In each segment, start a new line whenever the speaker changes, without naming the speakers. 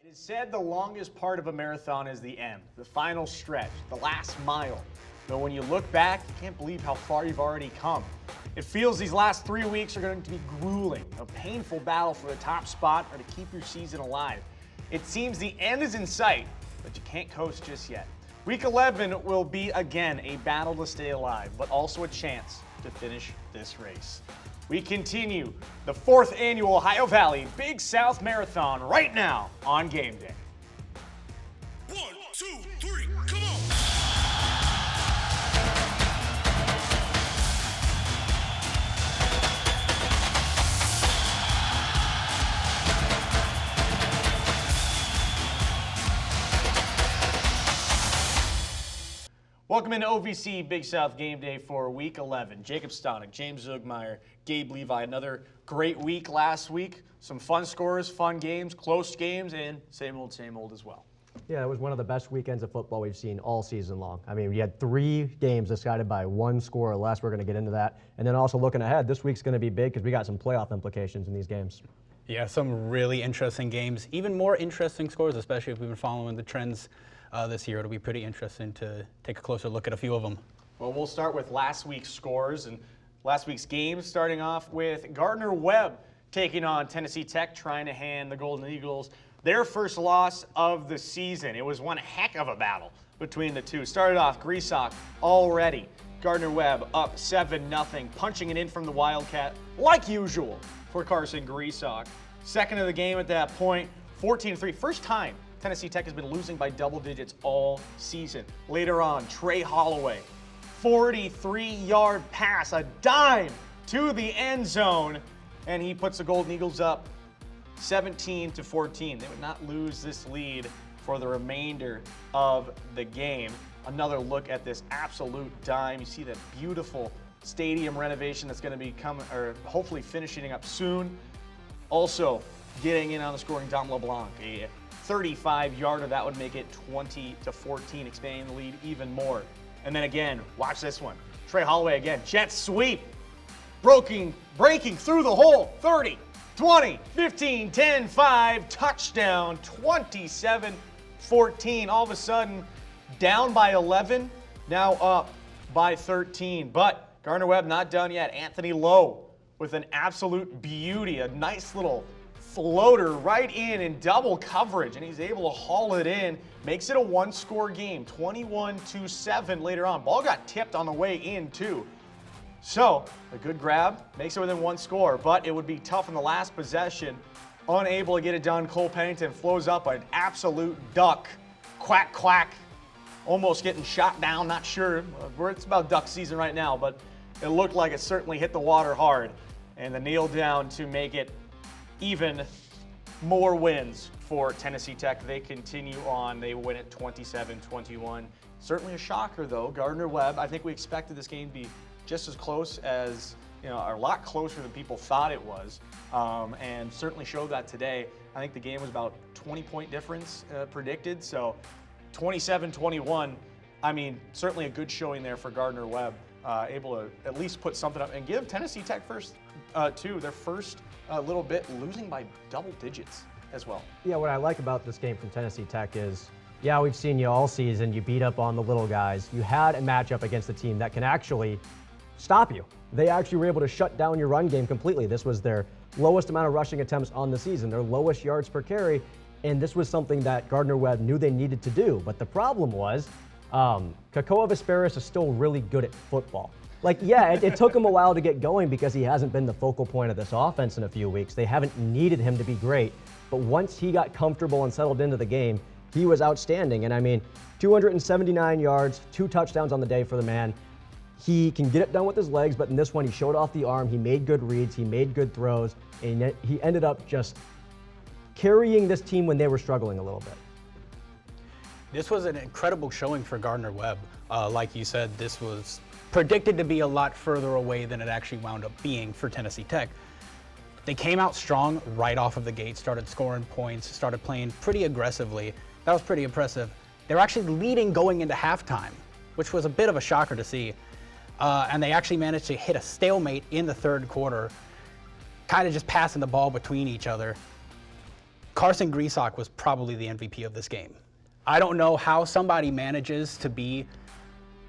It is said the longest part of a marathon is the end, the final stretch, the last mile. But when you look back, you can't believe how far you've already come. It feels these last 3 weeks are going to be grueling, a painful battle for the top spot or to keep your season alive. It seems the end is in sight, but you can't coast just yet. Week 11 will be again a battle to stay alive, but also a chance to finish this race. We continue the 4th annual Ohio Valley Big South Marathon right now on Game Day.
1, 2, 3, come on!
Welcome into OVC Big South Game Day for Week 11. Jacob Stonick, James Zugmeyer, Gabe Levi. Another great week last week. Some fun scores, fun games, close games, and same old as well.
Yeah, it was one of the best weekends of football we've seen all season long. I mean, we had 3 games decided by 1 score or less. We're going to get into that. And then also looking ahead, this week's going to be big because we got some playoff implications in these games.
Yeah, some really interesting games. Even more interesting scores, especially if we've been following the trends this year. It'll be pretty interesting to take a closer look at a few of them.
Well, we'll start with last week's scores and last week's games, starting off with Gardner-Webb taking on Tennessee Tech, trying to hand the Golden Eagles their first loss of the season. It was one heck of a battle between the two. Started off, Griesbach already. Gardner-Webb up 7-0, punching it in from the Wildcat, like usual, for Carson Griesbach. Second of the game at that point, 14-3. First time Tennessee Tech has been losing by double digits all season. Later on, Trey Holloway, 43-yard pass, a dime to the end zone, and he puts the Golden Eagles up 17-14. They would not lose this lead for the remainder of the game. Another look at this absolute dime. You see that beautiful stadium renovation that's going to be coming, or hopefully finishing up soon. Also, getting in on the scoring, Dom LeBlanc, a 35-yarder. That would make it 20-14, expanding the lead even more. And then again, watch this one. Trey Holloway again, jet sweep, breaking through the hole, 30, 20, 15, 10, 5, touchdown, 27-14. All of a sudden, down by 11, now up by 13. But Gardner-Webb not done yet. Anthony Lowe with an absolute beauty, a nice little floater right in double coverage, and he's able to haul it in. Makes it a 1-score game, 21-7 later on. Ball got tipped on the way in too. So a good grab, makes it within 1 score, but it would be tough in the last possession. Unable to get it done. Cole Pennington flows up an absolute duck. Quack, quack. Almost getting shot down, not sure. It's about duck season right now, but it looked like it certainly hit the water hard. And the kneel down to make it even more wins for Tennessee Tech. They continue on. They win at 27-21. Certainly a shocker, though. Gardner-Webb, I think we expected this game to be just as close as, a lot closer than people thought it was, and certainly showed that today. I think the game was about 20-point difference predicted, so 27-21. I mean, certainly a good showing there for Gardner-Webb, able to at least put something up and give Tennessee Tech their first little bit, losing by double digits as well.
Yeah, what I like about this game from Tennessee Tech is, yeah, we've seen you all season. You beat up on the little guys. You had a matchup against a team that can actually stop you. They actually were able to shut down your run game completely. This was their lowest amount of rushing attempts on the season, their lowest yards per carry, and this was something that Gardner-Webb knew they needed to do. But the problem was, Kakoa Vesperis is still really good at football. Like, yeah, it took him a while to get going because he hasn't been the focal point of this offense in a few weeks. They haven't needed him to be great. But once he got comfortable and settled into the game, he was outstanding. And I mean, 279 yards, 2 touchdowns on the day for the man. He can get it done with his legs, but in this one, he showed off the arm. He made good reads. He made good throws. And he ended up just carrying this team when they were struggling a little bit.
This was an incredible showing for Gardner-Webb. Like you said, this was predicted to be a lot further away than it actually wound up being for Tennessee Tech. They came out strong right off of the gate, started scoring points, started playing pretty aggressively. That was pretty impressive. They were actually leading going into halftime, which was a bit of a shocker to see. And they actually managed to hit a stalemate in the third quarter, kind of just passing the ball between each other. Carson Griesbach was probably the MVP of this game. I don't know how somebody manages to be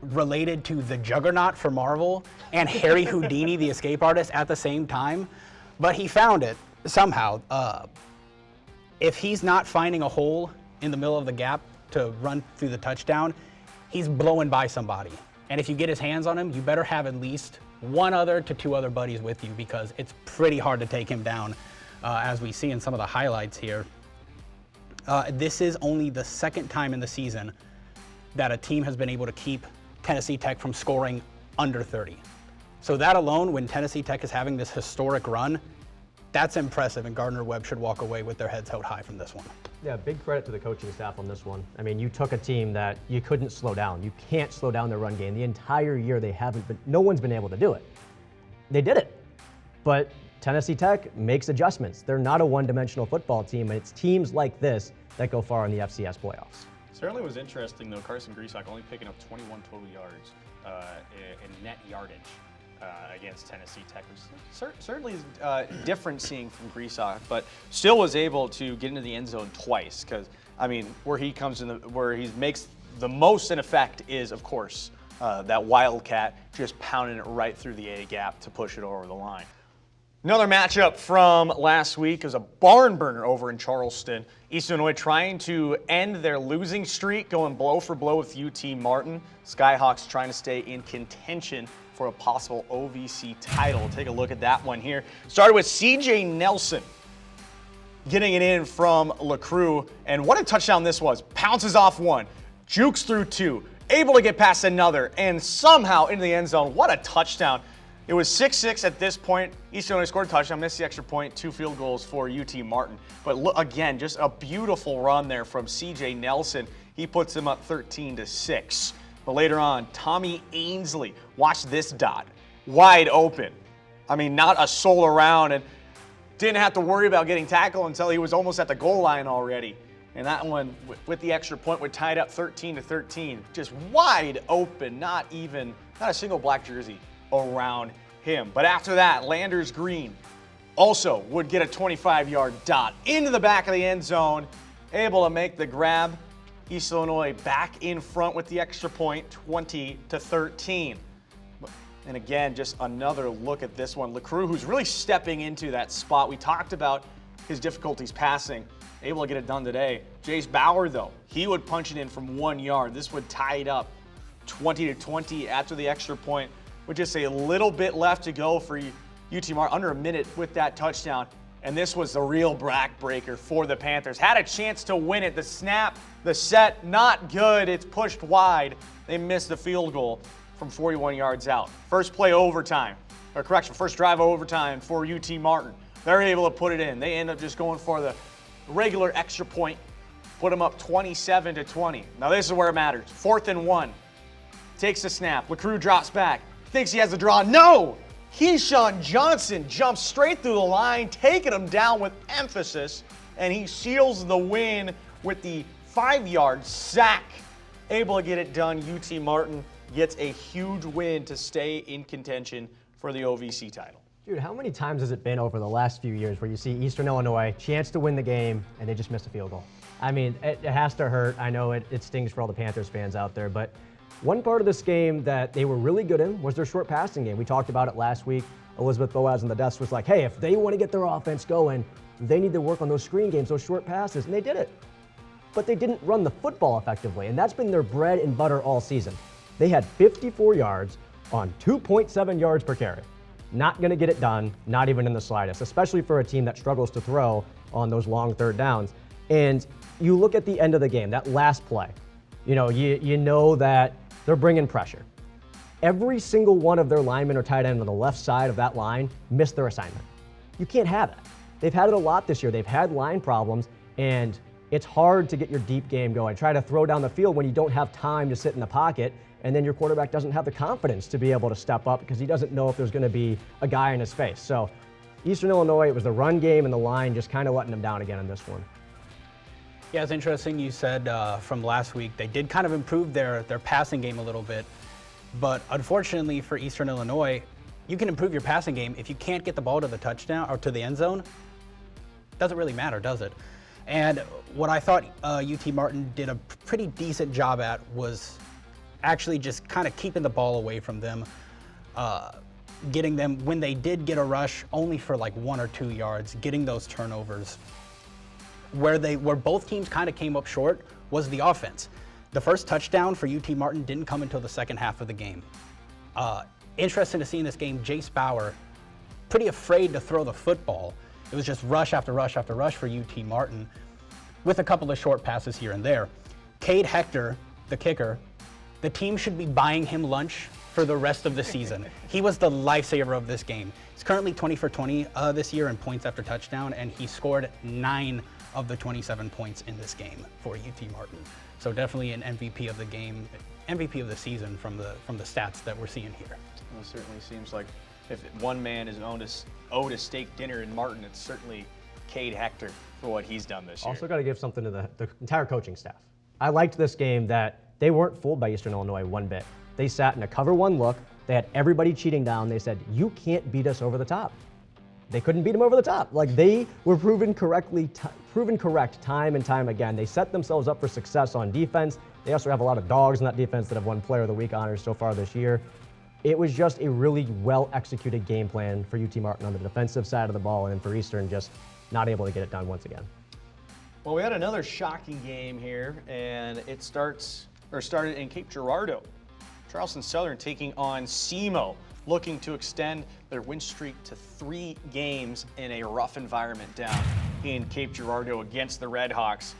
related to the Juggernaut for Marvel and Harry Houdini, the escape artist, at the same time, but he found it somehow. If he's not finding a hole in the middle of the gap to run through the touchdown, he's blowing by somebody. And if you get his hands on him, you better have at least one other to two other buddies with you, because it's pretty hard to take him down, as we see in some of the highlights here. This is only the second time in the season that a team has been able to keep Tennessee Tech from scoring under 30. So that alone, when Tennessee Tech is having this historic run, that's impressive, and Gardner Webb should walk away with their heads held high from this one.
Yeah, big credit to the coaching staff on this one. I mean, you took a team that you couldn't slow down. You can't slow down their run game. The entire year no one's been able to do it. They did it. But Tennessee Tech makes adjustments. They're not a one-dimensional football team, and it's teams like this that go far in the FCS playoffs.
Certainly was interesting, though, Carson Griesbach only picking up 21 total yards in net yardage against Tennessee Tech, which certainly is different seeing from Griesbach, but still was able to get into the end zone twice. Because, I mean, where he makes the most in effect is, of course, that Wildcat just pounding it right through the A gap to push it over the line. Another matchup from last week was a barn burner over in Charleston. Eastern Illinois trying to end their losing streak, going blow for blow with UT Martin. Skyhawks trying to stay in contention for a possible OVC title. Take a look at that one here. Started with CJ Nelson getting it in from LaCrue, and what a touchdown this was. Pounces off one, jukes through two, able to get past another, and somehow into the end zone. What a touchdown. It was 6-6 at this point. Eastern Illinois scored a touchdown, missed the extra point, 2 field goals for UT Martin. But look, again, just a beautiful run there from CJ Nelson. He puts them up 13-6. But later on, Tommy Ainsley, watch this dot, wide open. I mean, not a soul around, and didn't have to worry about getting tackled until he was almost at the goal line already. And that one, with the extra point, would tie it up 13-13. Just wide open, not a single black jersey around him. But after that, Landers Green also would get a 25-yard dot into the back of the end zone, able to make the grab. East Illinois back in front with the extra point, 20-13. And again, just another look at this one. LaCrue, who's really stepping into that spot. We talked about his difficulties passing, able to get it done today. Jace Bauer, though, he would punch it in from 1 yard. This would tie it up 20-20 after the extra point, with just a little bit left to go for UT Martin, under a minute with that touchdown. And this was the real backbreaker for the Panthers. Had a chance to win it. The snap, the set, not good. It's pushed wide. They missed the field goal from 41 yards out. First drive of overtime for UT Martin. They're able to put it in. They end up just going for the regular extra point, put them up 27-20. Now this is where it matters. 4th and 1. Takes the snap. LaCrue drops back. Thinks he has the draw. No! Keyshawn Johnson jumps straight through the line, taking him down with emphasis, and he seals the win with the 5-yard sack. Able to get it done. UT Martin gets a huge win to stay in contention for the OVC title.
Dude, how many times has it been over the last few years where you see Eastern Illinois chance to win the game and they just miss a field goal? I mean, it has to hurt. I know it stings for all the Panthers fans out there, but one part of this game that they were really good in was their short passing game. We talked about it last week. Elizabeth Boaz on the desk was like, hey, if they want to get their offense going, they need to work on those screen games, those short passes, and they did it. But they didn't run the football effectively, and that's been their bread and butter all season. They had 54 yards on 2.7 yards per carry. Not going to get it done, not even in the slightest, especially for a team that struggles to throw on those long third downs. And you look at the end of the game, that last play, you know that they're bringing pressure. Every single one of their linemen or tight end on the left side of that line missed their assignment. You can't have it. They've had it a lot this year. They've had line problems, and it's hard to get your deep game going. Try to throw down the field when you don't have time to sit in the pocket, and then your quarterback doesn't have the confidence to be able to step up because he doesn't know if there's going to be a guy in his face. So Eastern Illinois, it was the run game and the line just kind of letting them down again in this one.
Yeah, it's interesting you said from last week they did kind of improve their passing game a little bit, but unfortunately for Eastern Illinois, you can improve your passing game if you can't get the ball to the touchdown or to the end zone. Doesn't really matter, does it? And what I thought UT Martin did a pretty decent job at was actually just kind of keeping the ball away from them, getting them, when they did get a rush, only for like 1 or 2 yards, getting those turnovers. Where both teams kind of came up short was the offense. The first touchdown for UT Martin didn't come until the second half of the game. Interesting to see in this game, Jace Bauer, pretty afraid to throw the football. It was just rush after rush after rush for UT Martin, with a couple of short passes here and there. Cade Hector, the kicker, the team should be buying him lunch for the rest of the season. He was the lifesaver of this game. He's currently 20 for 20 this year in points after touchdown, and he scored 9 of the 27 points in this game for UT Martin. So definitely an MVP of the game, MVP of the season from the stats that we're seeing here.
Well, it certainly seems like if one man is owed a steak dinner in Martin, it's certainly Cade Hector for what he's done this year.
Also got to give something to the entire coaching staff. I liked this game that they weren't fooled by Eastern Illinois one bit. They sat in a cover one look. They had everybody cheating down. They said, you can't beat us over the top. They couldn't beat them over the top. Like, they were proven correct time and time again. They set themselves up for success on defense. They also have a lot of dogs in that defense that have won Player of the Week honors so far this year. It was just a really well-executed game plan for UT Martin on the defensive side of the ball, and then for Eastern just not able to get it done once again.
Well, we had another shocking game here, and it started in Cape Girardeau. Charleston Southern taking on SEMO, looking to extend their win streak to 3 games in a rough environment down in Cape Girardeau against the Red Hawks.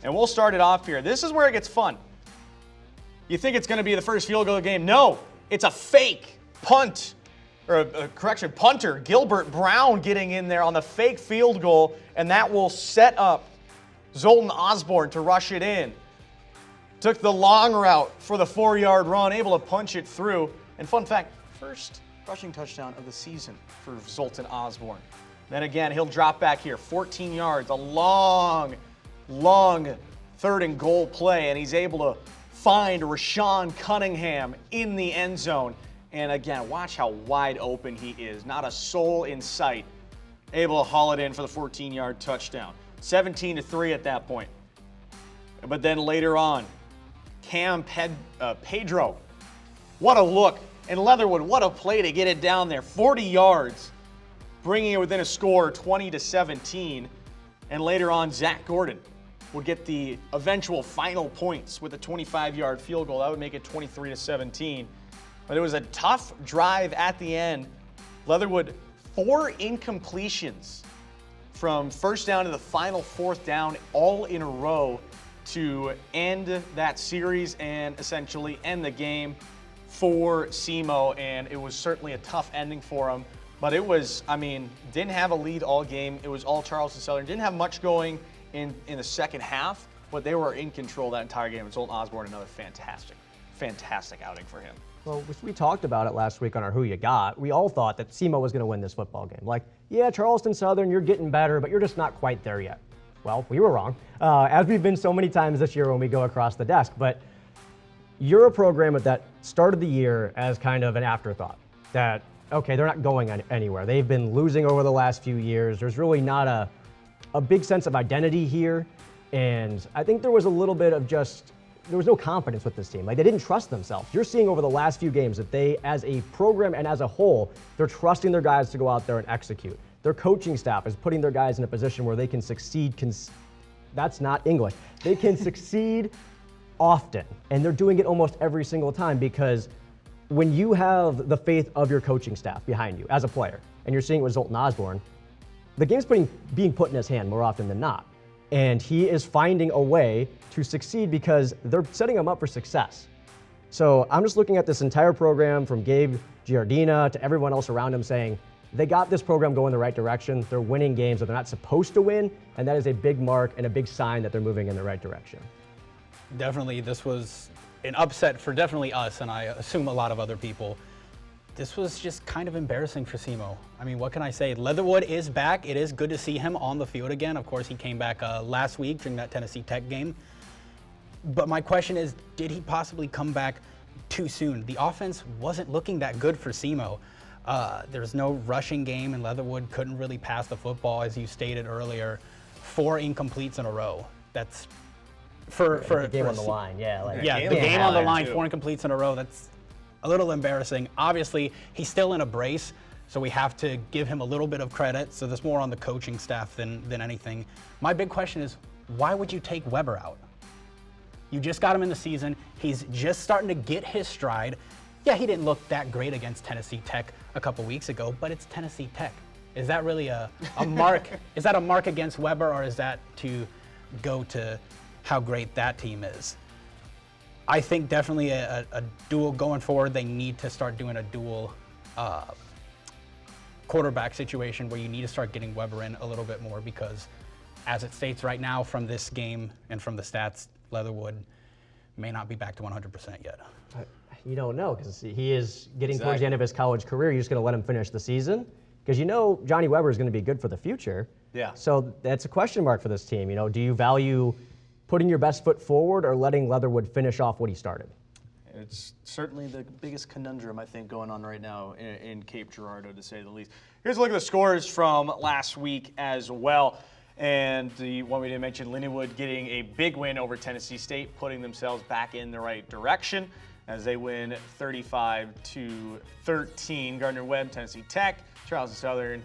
And we'll start it off here. This is where it gets fun. You think it's going to be the first field goal of the game. No, it's a fake punt, or a punter, Gilbert Brown getting in there on the fake field goal, and that will set up Zoltan Osborne to rush it in. Took the long route for the 4-yard run, able to punch it through. And fun fact, first rushing touchdown of the season for Zoltan Osborne. Then again, he'll drop back here, 14 yards, a long 3rd and goal play, and he's able to find Rashawn Cunningham in the end zone. And again, watch how wide open he is. Not a soul in sight. Able to haul it in for the 14-yard touchdown. 17-3 at that point. But then later on, Pedro. What a look. And Leatherwood, what a play to get it down there. 40 yards, bringing it within a score, 20-17. And later on, Zach Gordon would get the eventual final points with a 25-yard field goal. That would make it 23-17. But it was a tough drive at the end. Leatherwood, 4 incompletions from first down to the final 4th down, all in a row to end that series and essentially end the game for SEMO. And it was certainly a tough ending for them. But it was, didn't have a lead all game. It was all Charleston Southern. Didn't have much going in the second half, but they were in control that entire game. And Zoltan Osborne, another fantastic outing for him.
Well, we talked about it last week on our Who You Got. We all thought that SEMO was going to win this football game. Like, yeah, Charleston Southern, you're getting better, but you're just not quite there yet. Well, we were wrong, as we've been so many times this year when we go across the desk. But you're a program that started the year as kind of an afterthought. That, okay, they're not going anywhere. They've been losing over the last few years. There's really not a big sense of identity here. And I think there was a little bit of there was no confidence with this team. Like, they didn't trust themselves. You're seeing over the last few games that they, as a program and as a whole, they're trusting their guys to go out there and execute. Their coaching staff is putting their guys in a position where they can succeed. That's not English. They can succeed often, and they're doing it almost every single time, because when you have the faith of your coaching staff behind you as a player, and you're seeing it with Zoltan Osborne, the game's being put in his hand more often than not. And he is finding a way to succeed because they're setting him up for success. So I'm just looking at this entire program, from Gabe Giardina to everyone else around him, saying they got this program going the right direction. They're winning games that they're not supposed to win, and that is a big mark and a big sign that they're moving in the right direction.
Definitely, this was an upset for definitely us, and I assume a lot of other people. This was just kind of embarrassing for SEMO. What can I say? Leatherwood is back. It is good to see him on the field again. Of course, he came back last week during that Tennessee Tech game. But my question is, did he possibly come back too soon? The offense wasn't looking that good for SEMO. There's no rushing game, and Leatherwood couldn't really pass the football, as you stated earlier. 4 incompletes in a row. That's for
The game
for
on the line, yeah. Like,
Yeah, the game on the line,
too.
4 incompletes in a row. That's a little embarrassing. Obviously, he's still in a brace, so we have to give him a little bit of credit. So there's more on the coaching staff than anything. My big question is, why would you take Weber out? You just got him in the season. He's just starting to get his stride. Yeah, he didn't look that great against Tennessee Tech a couple weeks ago, but it's Tennessee Tech. Is that really a mark? Is that a mark against Weber, or is that to go to how great that team is? I think definitely a dual going forward. They need to start doing a dual quarterback situation where you need to start getting Weber in a little bit more, because as it states right now from this game and from the stats, Leatherwood may not be back to 100% yet.
You don't know, because he is getting towards the end of his college career. You're just going to let him finish the season? Because you know Johnny Weber is going to be good for the future.
Yeah.
So that's a question mark for this team. You know, do you value putting your best foot forward or letting Leatherwood finish off what he started?
It's certainly the biggest conundrum, I think, going on right now in Cape Girardeau, to say the least.
Here's a look at the scores from last week as well. And the one we didn't mention, Lindenwood getting a big win over Tennessee State, putting themselves back in the right direction as they win 35-13. Gardner-Webb, Tennessee Tech, Charleston Southern,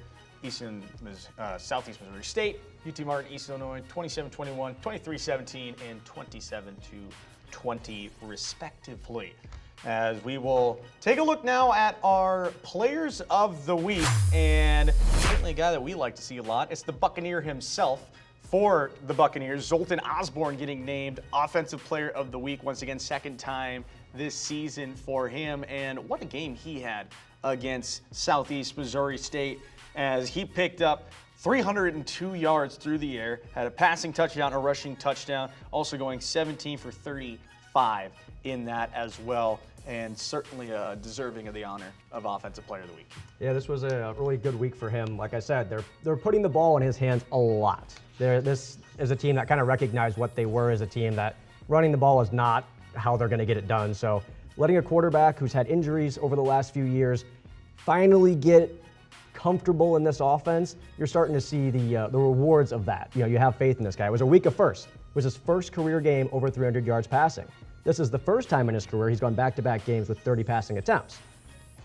Southeast Missouri State, UT Martin, East Illinois, 27-21, 23-17, and 27-20 respectively. As we will take a look now at our players of the week, and certainly a guy that we like to see a lot. It's the Buccaneer himself for the Buccaneers. Zoltan Osborne getting named Offensive Player of the Week once again, second time this season for him. And what a game he had against Southeast Missouri State, as he picked up 302 yards through the air, had a passing touchdown, a rushing touchdown, also going 17 for 35 in that as well, and certainly deserving of the honor of Offensive Player of the Week.
Yeah, this was a really good week for him. Like I said, they're putting the ball in his hands a lot. This is a team that kind of recognized what they were as a team, that running the ball is not how they're going to get it done. So letting a quarterback who's had injuries over the last few years finally get comfortable in this offense, you're starting to see the rewards of that. You know, you have faith in this guy. It was a week of first. It was his first career game over 300 yards passing. This is the first time in his career he's gone back-to-back games with 30 passing attempts.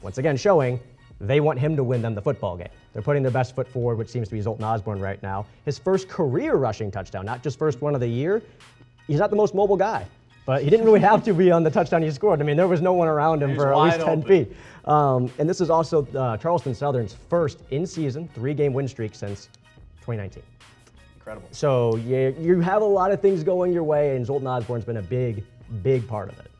Once again, showing they want him to win them the football game. They're putting their best foot forward, which seems to be Zoltan Osborne right now. His first career rushing touchdown, not just first one of the year. He's not the most mobile guy, but he didn't really have to be on the touchdown he scored. I mean, there was no one around him for at least 10 feet. And this is also Charleston Southern's first in-season 3-game win streak since 2019.
Incredible.
So you have a lot of things going your way, and Zoltan Osborne's been a big part of it.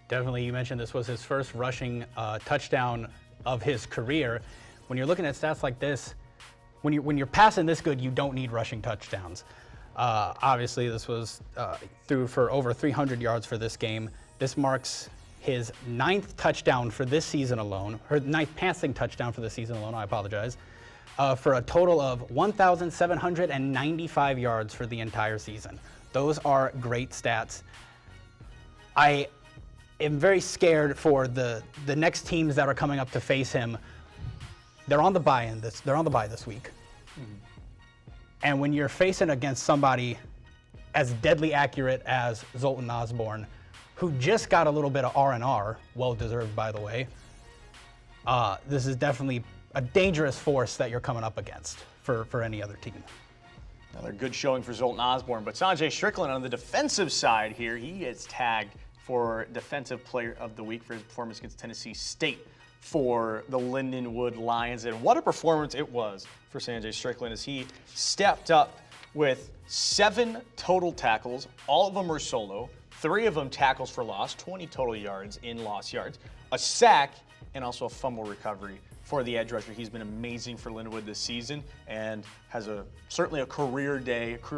Definitely, you mentioned this was his first rushing touchdown of his career. When you're looking at stats like this, when you're passing this good, you don't need rushing touchdowns. Obviously, this was through for over 300 yards for this game. This marks his 9th touchdown for this season alone, or 9th passing touchdown for the season alone, I apologize, for a total of 1,795 yards for the entire season. Those are great stats. I am very scared for the next teams that are coming up to face him. They're on the bye this week. Mm-hmm. And when you're facing against somebody as deadly accurate as Zoltan Osborne, who just got a little bit of R&R, well deserved by the way, this is definitely a dangerous force that you're coming up against for any other team.
Another good showing for Zoltan Osborne, but Sanjay Strickland on the defensive side here, he gets tagged for Defensive Player of the Week for his performance against Tennessee State for the Lindenwood Lions. And what a performance it was for Sanjay Strickland, as he stepped up with 7 total tackles. All of them were solo, 3 of them tackles for loss, 20 total yards in lost yards, a sack, and also a fumble recovery for the edge rusher. He's been amazing for Lindenwood this season and has certainly a career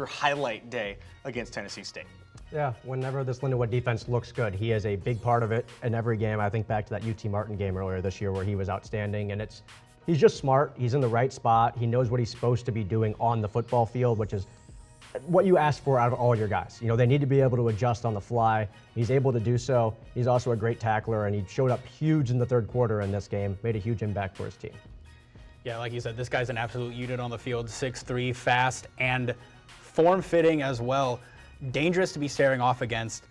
highlight day against Tennessee State.
Yeah, whenever this Lindenwood defense looks good, he is a big part of it in every game. I think back to that UT Martin game earlier this year where he was outstanding, and he's just smart. He's in the right spot. He knows what he's supposed to be doing on the football field, which is what you ask for out of all your guys. You know, they need to be able to adjust on the fly. He's able to do so. He's also a great tackler, and he showed up huge in the third quarter in this game, made a huge impact for his team.
Yeah, like you said, this guy's an absolute unit on the field, 6'3", fast, and form-fitting as well. Dangerous to be staring off against.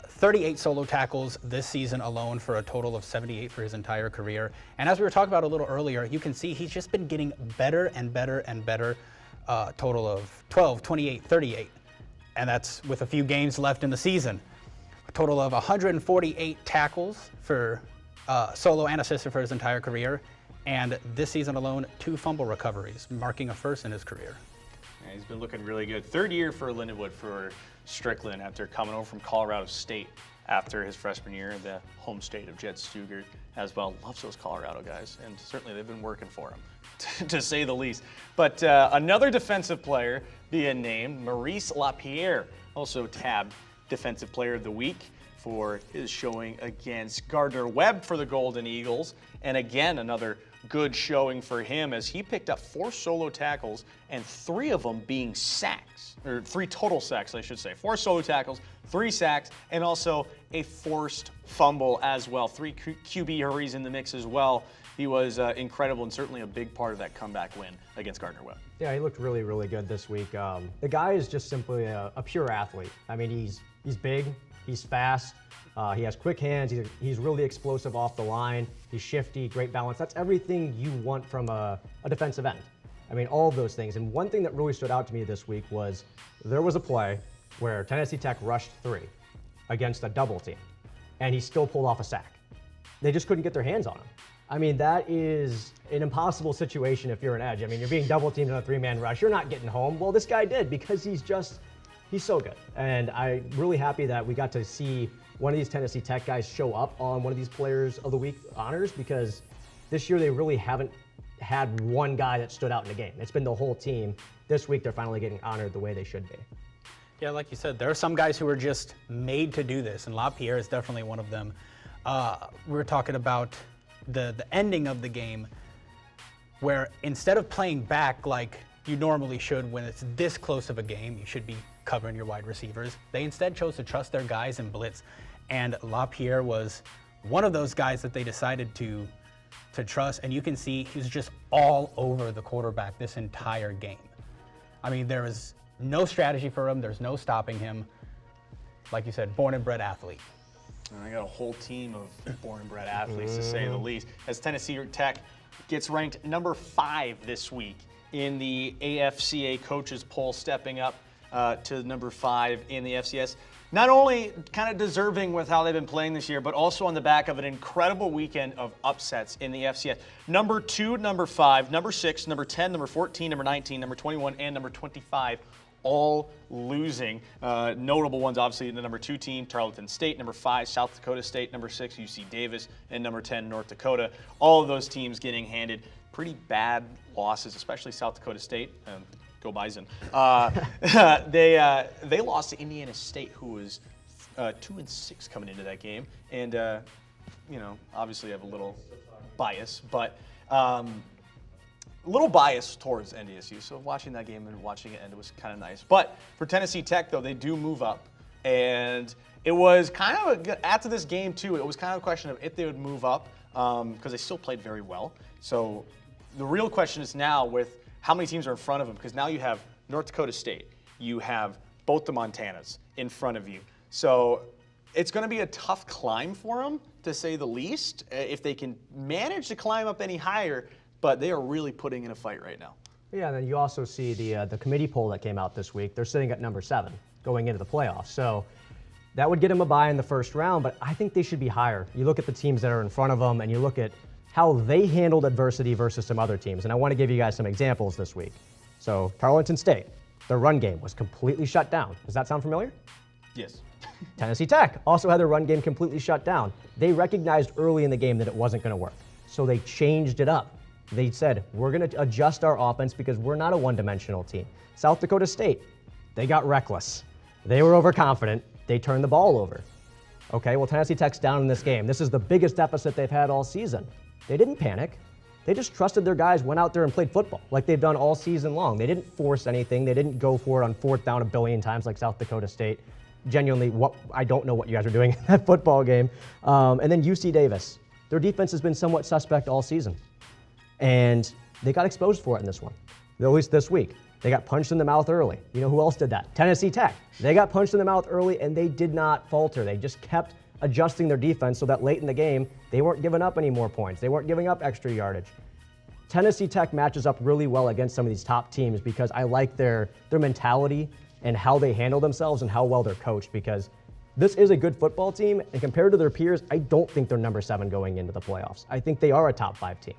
38 solo tackles this season alone for a total of 78 for his entire career. And as we were talking about a little earlier, you can see he's just been getting better and better and better. Total of 12, 28, 38. And that's with a few games left in the season. A total of 148 tackles for solo and assisted for his entire career. And this season alone, 2 fumble recoveries, marking a first in his career.
Yeah, he's been looking really good. Third year for Lindenwood for Strickland after coming over from Colorado State after his freshman year, the home state of Jed Stugart as well. Loves those Colorado guys, and certainly they've been working for him, to say the least. But another defensive player being named, Maurice Lapierre, also tabbed Defensive Player of the Week for his showing against Gardner Webb for the Golden Eagles. And again, another good showing for him as he picked up 4 solo tackles and 3 of them being sacks, or 3 total sacks, I should say. 4 solo tackles, 3 sacks, and also a forced fumble as well. 3 QB hurries in the mix as well. He was incredible and certainly a big part of that comeback win against Gardner Webb.
Yeah, he looked really, really good this week. The guy is just simply a pure athlete. I mean, he's big, he's fast, he has quick hands, he's really explosive off the line, he's shifty, great balance. That's everything you want from a defensive end. I mean, all of those things. And one thing that really stood out to me this week was there was a play where Tennessee Tech rushed 3 against a double team, and he still pulled off a sack. They just couldn't get their hands on him. I mean, that is an impossible situation if you're an edge. I mean, you're being double teamed in a 3-man rush. You're not getting home. Well, this guy did because he's so good. And I'm really happy that we got to see one of these Tennessee Tech guys show up on one of these Players of the Week honors, because this year they really haven't had one guy that stood out in the game. It's been the whole team. This week they're finally getting honored the way they should be.
Yeah, like you said, there are some guys who are just made to do this, and Lapierre is definitely one of them. We were talking about the ending of the game, where instead of playing back like you normally should when it's this close of a game, you should be covering your wide receivers. They instead chose to trust their guys and blitz, and Lapierre was one of those guys that they decided to trust, and you can see he was just all over the quarterback this entire game. I mean, there was no strategy for him. There's no stopping him. Like you said, born and bred athlete.
And I got a whole team of born and bred athletes, to say the least, as Tennessee Tech gets ranked number 5 this week in the AFCA coaches poll, stepping up to number 5 in the FCS. Not only kind of deserving with how they've been playing this year, but also on the back of an incredible weekend of upsets in the FCS. Number 2, number 5, number 6, number 10, number 14, number 19, number 21, and number 25 all losing. Notable ones, obviously, the number 2 team, Tarleton State, number 5, South Dakota State, number 6, UC Davis, and number 10, North Dakota. All of those teams getting handed pretty bad losses, especially South Dakota State. Go Bison. They lost to Indiana State, who was 2-6 coming into that game. And, obviously I have a little bias, but a little bias towards NDSU, so watching that game and watching it end, it was kind of nice. But for Tennessee Tech, though, they do move up, and it was kind of after this game too. It was kind of a question of if they would move up, because they still played very well. So the real question is now with how many teams are in front of them, because now you have North Dakota State, you have both the Montanas in front of you. So it's going to be a tough climb for them, to say the least, if they can manage to climb up any higher. But they are really putting in a fight right now.
Yeah, and then you also see the committee poll that came out this week. They're sitting at number 7 going into the playoffs. So that would get them a bye in the first round, but I think they should be higher. You look at the teams that are in front of them, and you look at how they handled adversity versus some other teams. And I want to give you guys some examples this week. So Tarleton State, their run game was completely shut down. Does that sound familiar?
Yes.
Tennessee Tech also had their run game completely shut down. They recognized early in the game that it wasn't going to work, so they changed it up. They said, we're going to adjust our offense because we're not a one-dimensional team. South Dakota State, they got reckless. They were overconfident. They turned the ball over. Okay, well, Tennessee Tech's down in this game. This is the biggest deficit they've had all season. They didn't panic. They just trusted their guys, went out there and played football like they've done all season long. They didn't force anything. They didn't go for it on 4th down a billion times like South Dakota State. Genuinely, I don't know what you guys are doing in that football game. And then UC Davis. Their defense has been somewhat suspect all season. And they got exposed for it in this one, at least this week. They got punched in the mouth early. You know who else did that? Tennessee Tech. They got punched in the mouth early, and they did not falter. They just kept adjusting their defense so that late in the game, they weren't giving up any more points. They weren't giving up extra yardage. Tennessee Tech matches up really well against some of these top teams because I like their mentality and how they handle themselves and how well they're coached, because this is a good football team, and compared to their peers, I don't think they're number 7 going into the playoffs. I think they are a top 5 team.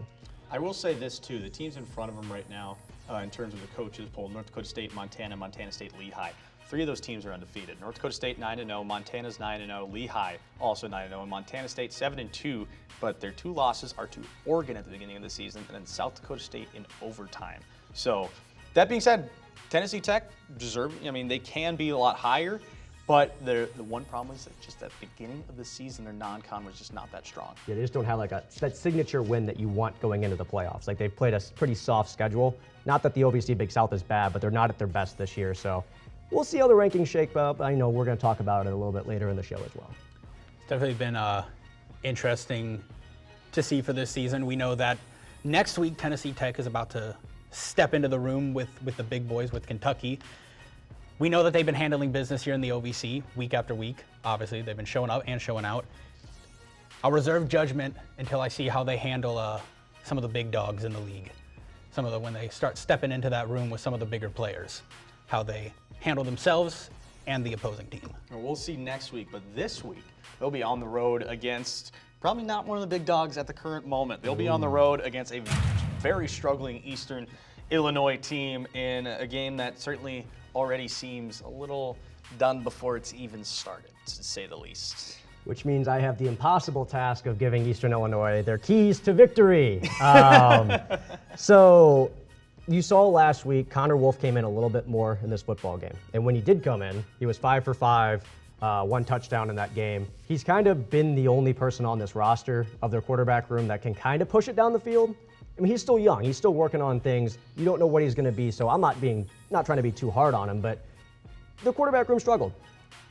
I will say this too, the teams in front of them right now, in terms of the coaches poll, North Dakota State, Montana, Montana State, Lehigh. 3 of those teams are undefeated. North Dakota State 9-0, Montana's 9-0, Lehigh also 9-0, and Montana State 7-2, but their 2 losses are to Oregon at the beginning of the season, and then South Dakota State in overtime. So that being said, Tennessee Tech they can be a lot higher, but the one problem is that just at the beginning of the season, their non-con was just not that strong.
Yeah, they just don't have like that signature win that you want going into the playoffs. Like, they've played a pretty soft schedule. Not that the OVC Big South is bad, but they're not at their best this year. So we'll see how the rankings shake up. I know we're going to talk about it a little bit later in the show as well.
It's definitely been interesting to see for this season. We know that next week Tennessee Tech is about to step into the room with the big boys, with Kentucky. We know that they've been handling business here in the OVC week after week. Obviously, they've been showing up and showing out. I'll reserve judgment until I see how they handle some of the big dogs in the league. When they start stepping into that room with some of the bigger players, how they handle themselves and the opposing team.
We'll see next week, but this week they'll be on the road against probably not one of the big dogs at the current moment. They'll be on the road against a very struggling Eastern Illinois team in a game that certainly already seems a little done before it's even started, to say the least.
Which means I have the impossible task of giving Eastern Illinois their keys to victory. So you saw last week, Connor Wolf came in a little bit more in this football game. And when he did come in, he was 5 for 5, 1 touchdown in that game. He's kind of been the only person on this roster of their quarterback room that can kind of push it down the field. I mean, he's still young. He's still working on things. You don't know what he's going to be, so I'm not trying to be too hard on him, but the quarterback room struggled.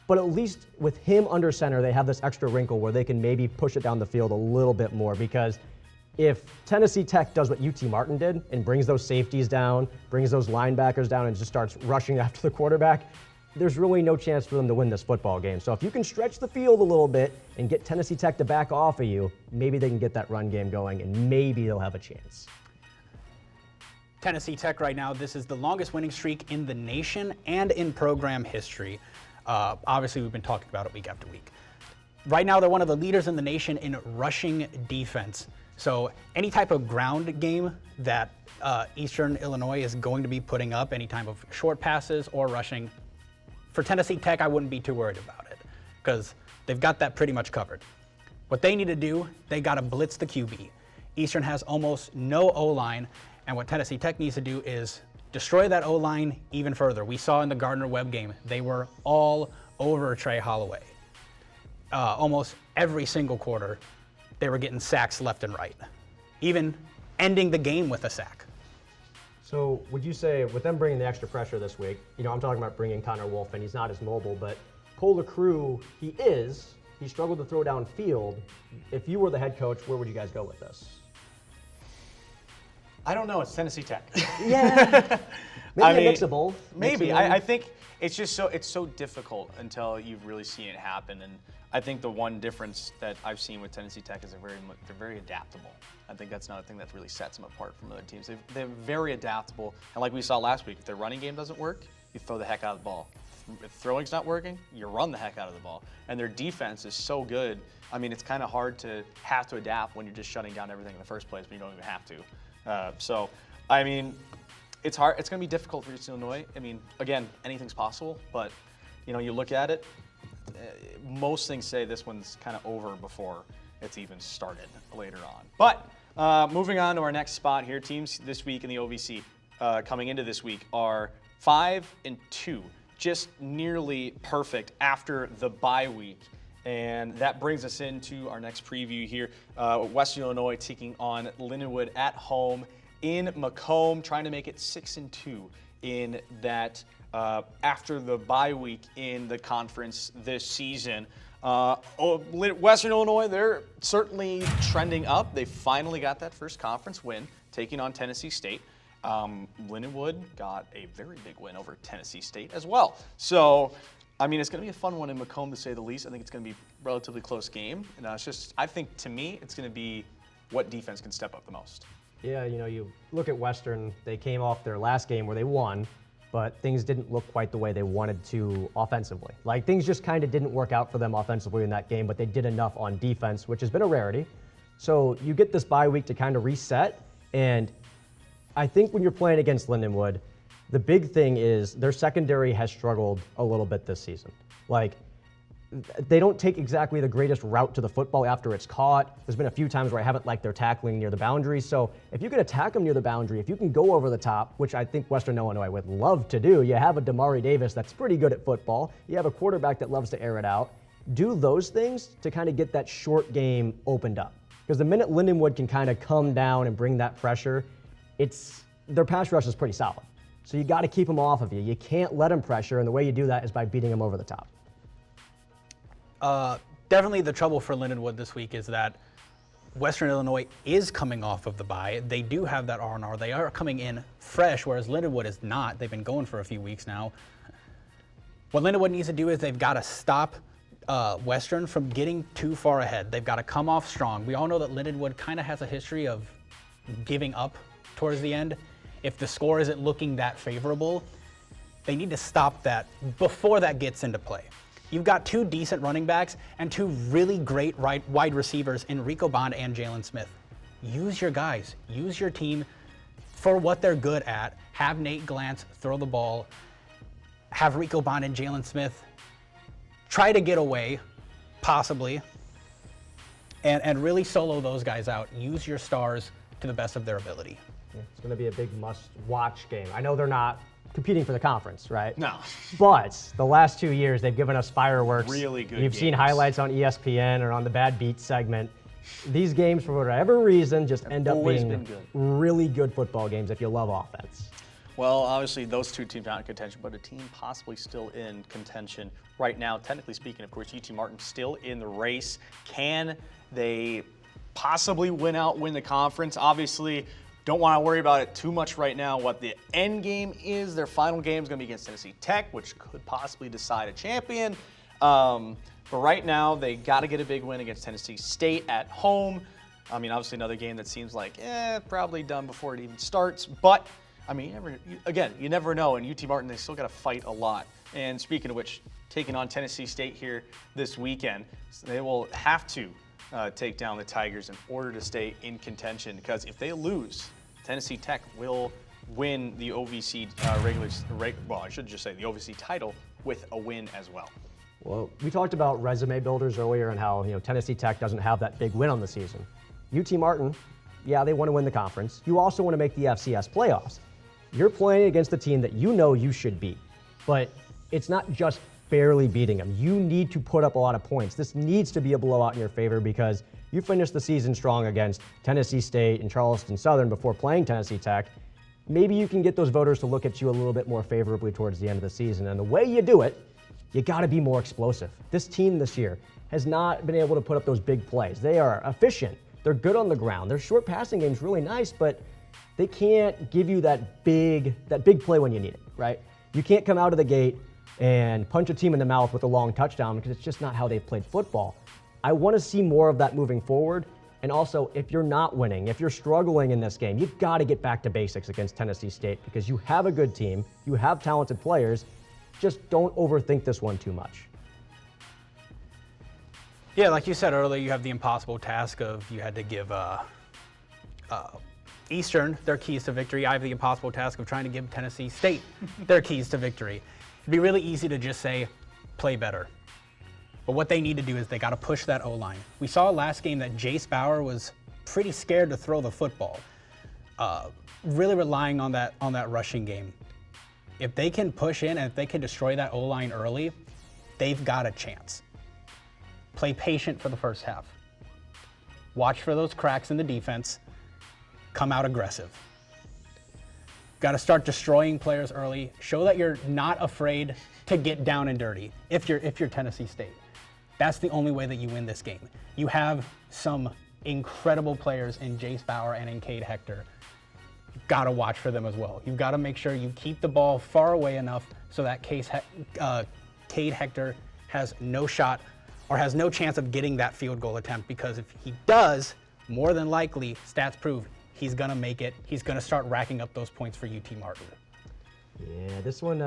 But at least with him under center, they have this extra wrinkle where they can maybe push it down the field a little bit more, because if Tennessee Tech does what UT Martin did and brings those safeties down, brings those linebackers down, and just starts rushing after the quarterback, there's really no chance for them to win this football game. So if you can stretch the field a little bit and get Tennessee Tech to back off of you, maybe they can get that run game going, and maybe they'll have a chance.
Tennessee Tech right now, this is the longest winning streak in the nation and in program history. Obviously, we've been talking about it week after week. Right now, they're one of the leaders in the nation in rushing defense. So any type of ground game that Eastern Illinois is going to be putting up, any type of short passes or rushing, for Tennessee Tech, I wouldn't be too worried about it, because they've got that pretty much covered. What they need to do, they got to blitz the QB. Eastern has almost no O-line, and what Tennessee Tech needs to do is destroy that O-line even further. We saw in the Gardner-Webb game, they were all over Trey Holloway. Almost every single quarter, they were getting sacks left and right, even ending the game with a sack.
So would you say, with them bringing the extra pressure this week, I'm talking about bringing Connor Wolf, and he's not as mobile, but Cole LaCrue, he struggled to throw downfield. If you were the head coach, where would you guys go with this?
I don't know. It's Tennessee Tech.
Yeah. Maybe a mix of both.
Maybe. I think it's just so difficult until you've really seen it happen. And I think the one difference that I've seen with Tennessee Tech is they're very adaptable. I think that's another thing that really sets them apart from other teams. They're very adaptable. And like we saw last week, if their running game doesn't work, you throw the heck out of the ball. If throwing's not working, you run the heck out of the ball. And their defense is so good. I mean, it's kind of hard to have to adapt when you're just shutting down everything in the first place, but you don't even have to. So, I mean, it's hard. It's going to be difficult for Eastern Illinois. I mean, again, anything's possible, but, you look at it, most things say this one's kind of over before it's even started later on. But moving on to our next spot here, teams this week in the OVC coming into this week are 5-2, just nearly perfect after the bye week. And that brings us into our next preview here. Western Illinois taking on Lindenwood at home in Macomb, trying to make it 6-2 in that after the bye week in the conference this season. Western Illinois, they're certainly trending up. They finally got that first conference win, taking on Tennessee State. Lindenwood got a very big win over Tennessee State as well. So, I mean, it's going to be a fun one in Macomb, to say the least. I think it's going to be a relatively close game. And I think, to me, it's going to be what defense can step up the most.
Yeah, you look at Western, they came off their last game where they won, but things didn't look quite the way they wanted to offensively. Like, things just kind of didn't work out for them offensively in that game, but they did enough on defense, which has been a rarity. So you get this bye week to kind of reset, and I think when you're playing against Lindenwood, the big thing is their secondary has struggled a little bit this season. Like, they don't take exactly the greatest route to the football after it's caught. There's been a few times where I haven't liked their tackling near the boundary. So if you can attack them near the boundary, if you can go over the top, which I think Western Illinois would love to do, you have a Damari Davis that's pretty good at football. You have a quarterback that loves to air it out. Do those things to kind of get that short game opened up. Because the minute Lindenwood can kind of come down and bring that pressure, their pass rush is pretty solid. So you got to keep them off of you. You can't let them pressure, and the way you do that is by beating them over the top.
Definitely the trouble for Lindenwood this week is that Western Illinois is coming off of the bye. They do have that R&R. They are coming in fresh, whereas Lindenwood is not. They've been going for a few weeks now. What Lindenwood needs to do is they've got to stop Western from getting too far ahead. They've got to come off strong. We all know that Lindenwood kind of has a history of giving up towards the end. If the score isn't looking that favorable, they need to stop that before that gets into play. You've got two decent running backs and two really great wide receivers in Rico Bond and Jalen Smith. Use your guys. Use your team for what they're good at. Have Nate Glantz throw the ball. Have Rico Bond and Jalen Smith try to get away, possibly, and really solo those guys out. Use your stars to the best of their ability.
It's going to be a big must-watch game. I know they're not competing for the conference, right?
No.
But the last 2 years, they've given us fireworks.
Really good
You've
games.
seen highlights on ESPN or on the Bad Beat segment. These games, for whatever reason, just end up
always
being
been good.
really good football games if you love offense.
Well, obviously, those two teams not in contention, but a team possibly still in contention right now. Technically speaking, of course, UT Martin still in the race. Can they possibly win the conference? Obviously, don't want to worry about it too much right now. What the end game is, their final game is going to be against Tennessee Tech, which could possibly decide a champion. But right now, they got to get a big win against Tennessee State at home. I mean, obviously, another game that seems like, probably done before it even starts. But, I mean, you never know. And UT Martin, they still got to fight a lot. And speaking of which, taking on Tennessee State here this weekend, so they will have to take down the Tigers in order to stay in contention, because if they lose, Tennessee Tech will win the OVC I should just say the OVC title with a win as well.
Well, we talked about resume builders earlier and how Tennessee Tech doesn't have that big win on the season. UT Martin, yeah, they want to win the conference. You also want to make the FCS playoffs. You're playing against a team that you know you should beat, but it's not just barely beating them. You need to put up a lot of points. This needs to be a blowout in your favor, because you finished the season strong against Tennessee State and Charleston Southern before playing Tennessee Tech. Maybe you can get those voters to look at you a little bit more favorably towards the end of the season. And the way you do it, you got to be more explosive. This team this year has not been able to put up those big plays. They are efficient. They're good on the ground. Their short passing game's really nice, but they can't give you that big play when you need it, right? You can't come out of the gate and punch a team in the mouth with a long touchdown, because it's just not how they've played football. I want to see more of that moving forward. And also, if you're not winning, if you're struggling in this game, you've got to get back to basics against Tennessee State, because you have a good team, you have talented players. Just don't overthink this one too much.
Yeah, like you said earlier, you have the impossible task of you had to give Eastern their keys to victory. I have the impossible task of trying to give Tennessee State their keys to victory. It'd be really easy to just say, play better. But what they need to do is they got to push that O-line. We saw last game that Jace Bauer was pretty scared to throw the football, really relying on that rushing game. If they can push in and if they can destroy that O-line early, they've got a chance. Play patient for the first half. Watch for those cracks in the defense. Come out aggressive. Got to start destroying players early. Show that you're not afraid to get down and dirty if you're Tennessee State. That's the only way that you win this game. You have some incredible players in Jace Bauer and in Cade Hector. got to watch for them as well. You've got to make sure you keep the ball far away enough so that Cade Hector has no shot or has no chance of getting that field goal attempt, because if he does, more than likely, stats prove he's going to make it. He's going to start racking up those points for UT Martin.
Yeah, this one,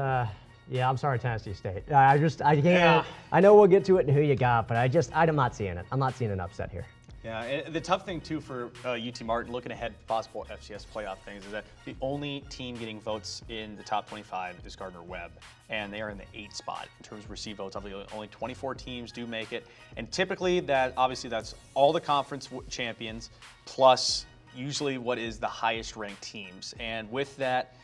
yeah, I'm sorry, Tennessee State. I can't, yeah. I know we'll get to it and who you got, but I'm not seeing it. I'm not seeing an upset here.
Yeah, and the tough thing too for UT Martin, looking ahead to possible FCS playoff things, is that the only team getting votes in the top 25 is Gardner Webb, and they are in the 8th spot in terms of received votes. Obviously, only 24 teams do make it, and typically that's all the conference champions plus usually what is the highest ranked teams. And with that,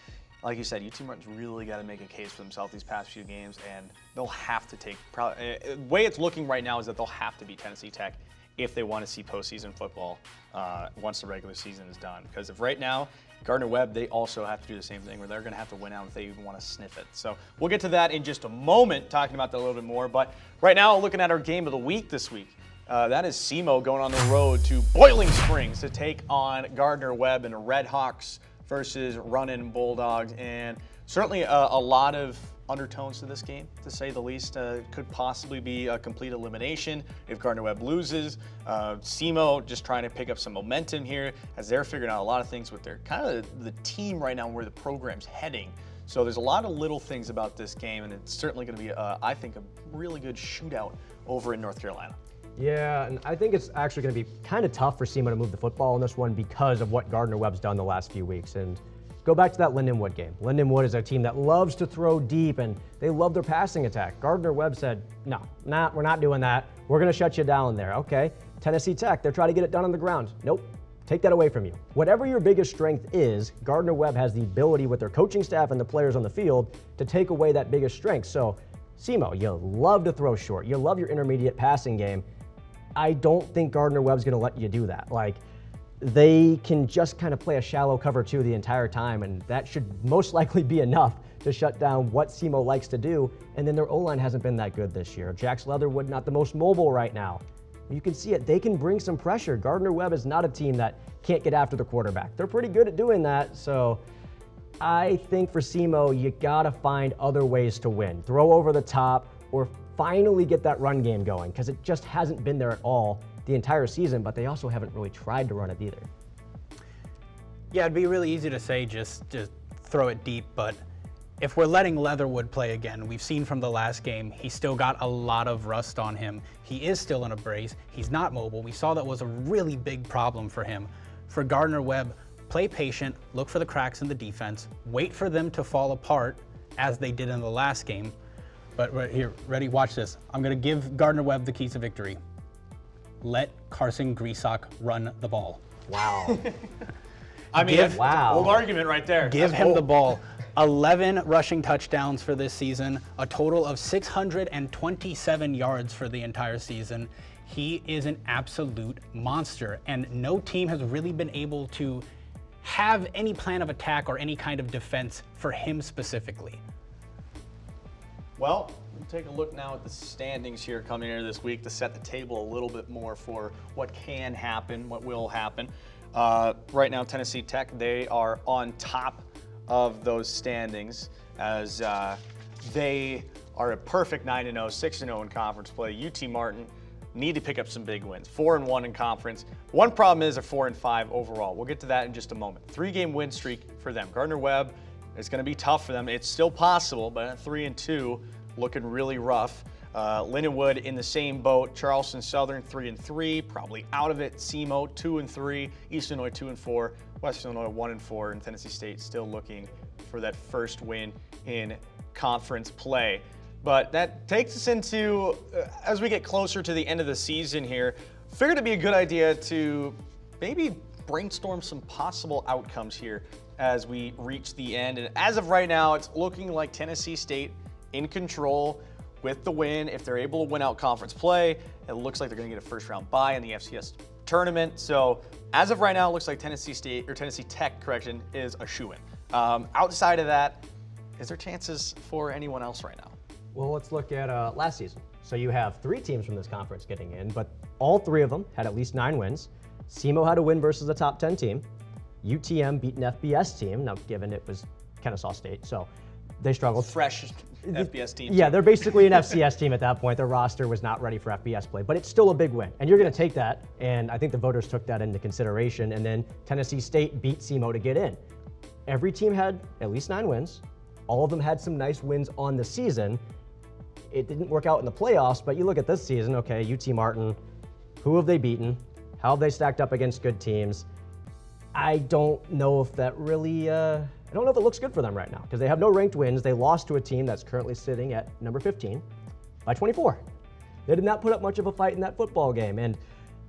like you said, UT Martin's really got to make a case for themselves these past few games, and they'll have to take. The way it's looking right now is that they'll have to beat Tennessee Tech if they want to see postseason football once the regular season is done. Because if right now, Gardner Webb, they also have to do the same thing where they're going to have to win out if they even want to sniff it. So we'll get to that in just a moment, talking about that a little bit more. But right now, looking at our game of the week this week, that is SEMO going on the road to Boiling Springs to take on Gardner Webb and the Red Hawks versus Runnin' Bulldogs. And certainly a lot of undertones to this game, to say the least. Could possibly be a complete elimination if Gardner Webb loses. SEMO just trying to pick up some momentum here as they're figuring out a lot of things with their kind of the team right now and where the program's heading. So there's a lot of little things about this game, and it's certainly going to be, I think, a really good shootout over in North Carolina.
Yeah, and I think it's actually going to be kind of tough for SEMO to move the football in this one because of what Gardner Webb's done the last few weeks. And go back to that Lindenwood game. Lindenwood is a team that loves to throw deep, and they love their passing attack. Gardner Webb said, no, we're not doing that. We're going to shut you down there. Okay. Tennessee Tech, they're trying to get it done on the ground. Nope. Take that away from you. Whatever your biggest strength is, Gardner Webb has the ability with their coaching staff and the players on the field to take away that biggest strength. So, SEMO, you love to throw short. You love your intermediate passing game. I don't think Gardner Webb's going to let you do that. Like, they can just kind of play a shallow cover 2 the entire time, and that should most likely be enough to shut down what SEMO likes to do. And then their O-line hasn't been that good this year. Jax Leatherwood not the most mobile right now. You can see it. They can bring some pressure. Gardner Webb is not a team that can't get after the quarterback. They're pretty good at doing that. So I think for SEMO, you got to find other ways to win. Throw over the top or finally get that run game going, because it just hasn't been there at all the entire season, but they also haven't really tried to run it either.
Yeah, it'd be really easy to say just throw it deep, but if we're letting Leatherwood play again, we've seen from the last game, he's still got a lot of rust on him. He is still in a brace. He's not mobile. We saw that was a really big problem for him. For Gardner Webb, play patient, look for the cracks in the defense, wait for them to fall apart as they did in the last game. But right here, ready, watch this. I'm going to give Gardner Webb the keys to victory. Let Carson Griesach run the ball.
Wow.
I mean, that's an old argument right there.
Give him the ball. 11 rushing touchdowns for this season, a total of 627 yards for the entire season. He is an absolute monster, and no team has really been able to have any plan of attack or any kind of defense for him specifically.
Well, we'll take a look now at the standings here coming into this week to set the table a little bit more for what can happen, what will happen. Right now, Tennessee Tech, they are on top of those standings as they are a perfect 9-0, 6-0 in conference play. UT Martin need to pick up some big wins, 4-1 in conference. One problem is they're 4-5 overall. We'll get to that in just a moment. 3-game win streak for them. Gardner Webb, it's going to be tough for them. It's still possible, but at 3-2, looking really rough. Lindenwood in the same boat. Charleston Southern 3-3, probably out of it. SEMO 2-3, East Illinois 2-4, West Illinois 1-4, and Tennessee State still looking for that first win in conference play. But that takes us into, as we get closer to the end of the season here, figured it'd be a good idea to maybe brainstorm some possible outcomes here as we reach the end. And as of right now, it's looking like Tennessee State in control with the win. If they're able to win out conference play, it looks like they're going to get a first round bye in the FCS tournament. So as of right now, it looks like Tennessee Tech, is a shoo-in. Outside of that, is there chances for anyone else right now?
Well, let's look at last season. So you have 3 teams from this conference getting in, but all 3 of them had at least 9 wins. SEMO had a win versus a top 10 team. UTM beat an FBS team. Now, given it was Kennesaw State, so they struggled.
Fresh FBS team.
Yeah, they're basically an FCS team at that point. Their roster was not ready for FBS play, but it's still a big win. And you're going to take that, and I think the voters took that into consideration. And then Tennessee State beat SEMO to get in. Every team had at least 9 wins. All of them had some nice wins on the season. It didn't work out in the playoffs, but you look at this season, okay, UT Martin, who have they beaten? How have they stacked up against good teams? I don't know if that really, I don't know if it looks good for them right now because they have no ranked wins. They lost to a team that's currently sitting at number 15 by 24. They did not put up much of a fight in that football game. And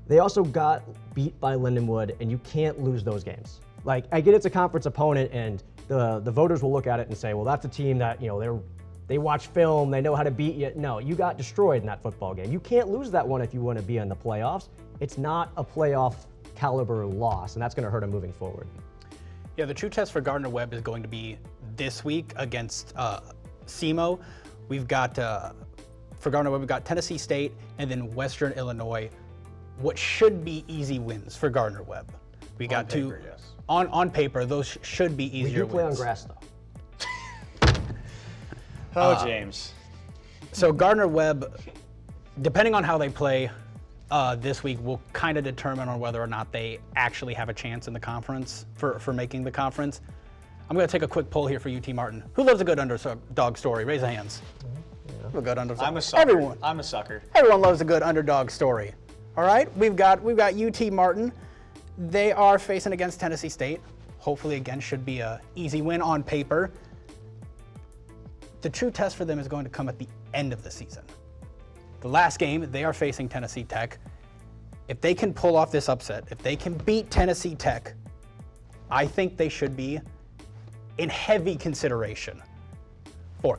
they also got beat by Lindenwood, and you can't lose those games. Like, I get it's a conference opponent, and the voters will look at it and say, well, that's a team that, you know, they watch film, they know how to beat you. No, you got destroyed in that football game. You can't lose that one if you want to be in the playoffs. It's not a playoff caliber loss, and that's going to hurt them moving forward.
Yeah, the true test for Gardner-Webb is going to be this week against SEMO. We've got, for Gardner-Webb, we've got Tennessee State and then Western Illinois, what should be easy wins for Gardner-Webb. We got
paper, yes.
On paper, those should be
We
easier
do play
wins.
on grass, though.
James.
So Gardner-Webb, depending on how they play this week, will kind of determine on whether or not they actually have a chance in the conference for making the conference. I'm going to take a quick poll here for UT Martin. Who loves a good underdog story? Raise your hands. A good underdog.
I'm a sucker.
Everyone.
I'm a sucker.
Everyone loves a good underdog story. All right, we've got UT Martin. They are facing against Tennessee State. Hopefully, again, should be an easy win on paper. The true test for them is going to come at the end of the season. The last game, they are facing Tennessee Tech. If they can pull off this upset, if they can beat Tennessee Tech, I think they should be in heavy consideration for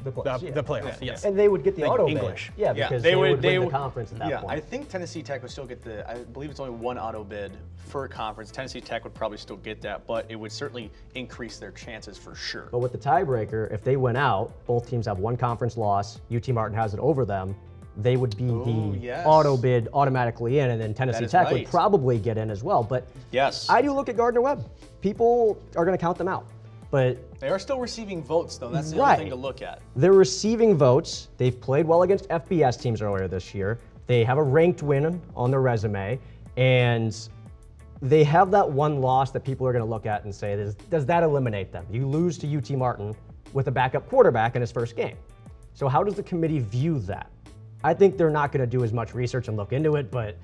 The playoffs.
the playoffs. Yes.
And they would get the
Like
auto bid.
English.
Yeah,
Yeah,
because
they
they
would-
would
they
win
would-
the conference at that point.
I think Tennessee Tech would still get I believe it's only one auto bid for a conference. Tennessee Tech would probably still get that, but it would certainly increase their chances for sure.
But with the tiebreaker, if they win out, both teams have one conference loss, UT Martin has it over them, they would be the
yes.
auto bid automatically in, and then Tennessee
is
Tech
right.
would probably get in as well. But
Yes.
I do look at Gardner-Webb. People are going to count them out. But
They are still receiving votes, though. That's the
Right.
other thing to look at.
they're receiving votes. They've played well against FBS teams earlier this year. They have a ranked win on their resume, and they have that one loss that people are going to look at and say, does that eliminate them? You lose to UT Martin with a backup quarterback in his first game. So how does the committee view that? I think they're not going to do as much research and look into it, but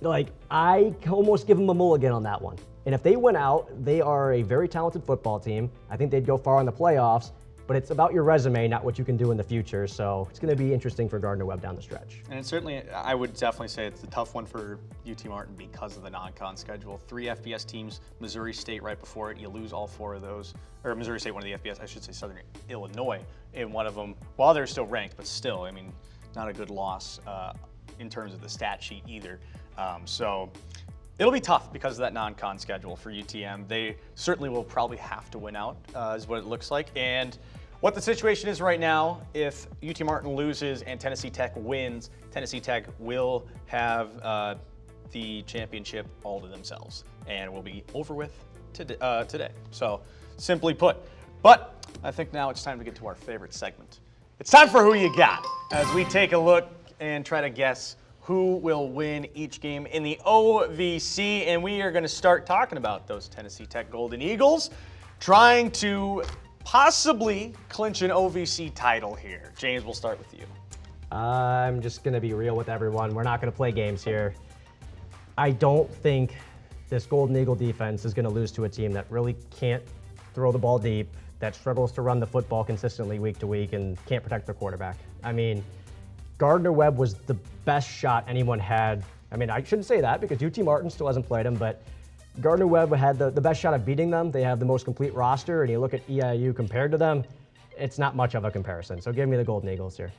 like I almost give them a mulligan on that one. And if they win out, they are a very talented football team. I think they'd go far in the playoffs, but it's about your resume, not what you can do in the future. So it's going to be interesting for Gardner-Webb down the stretch.
And it's certainly, I would definitely say it's a tough one for UT Martin because of the non-con schedule. 3 FBS teams, Missouri State right before it. You lose all 4 of those. Or Missouri State, one of the FBS, I should say Southern Illinois in one of them. While they're still ranked, but still, I mean, not a good loss in terms of the stat sheet either. So it'll be tough because of that non-con schedule for UTM. They certainly will probably have to win out, is what it looks like. And what the situation is right now, if UT Martin loses and Tennessee Tech wins, Tennessee Tech will have the championship all to themselves and will be over with today. So simply put. But I think now it's time to get to our favorite segment. It's time for Who You Got, as we take a look and try to guess who will win each game in the OVC. And we are going to start talking about those Tennessee Tech Golden Eagles trying to possibly clinch an OVC title here. James, we'll start with you.
I'm just going to be real with everyone. We're not going to play games here. I don't think this Golden Eagle defense is going to lose to a team that really can't throw the ball deep, that struggles to run the football consistently week to week, and can't protect their quarterback. I mean, Gardner-Webb was the best shot anyone had. I mean, I shouldn't say that because UT Martin still hasn't played him, but Gardner-Webb had the best shot of beating them. They have the most complete roster, and you look at EIU compared to them, it's not much of a comparison. So give me the Golden Eagles here.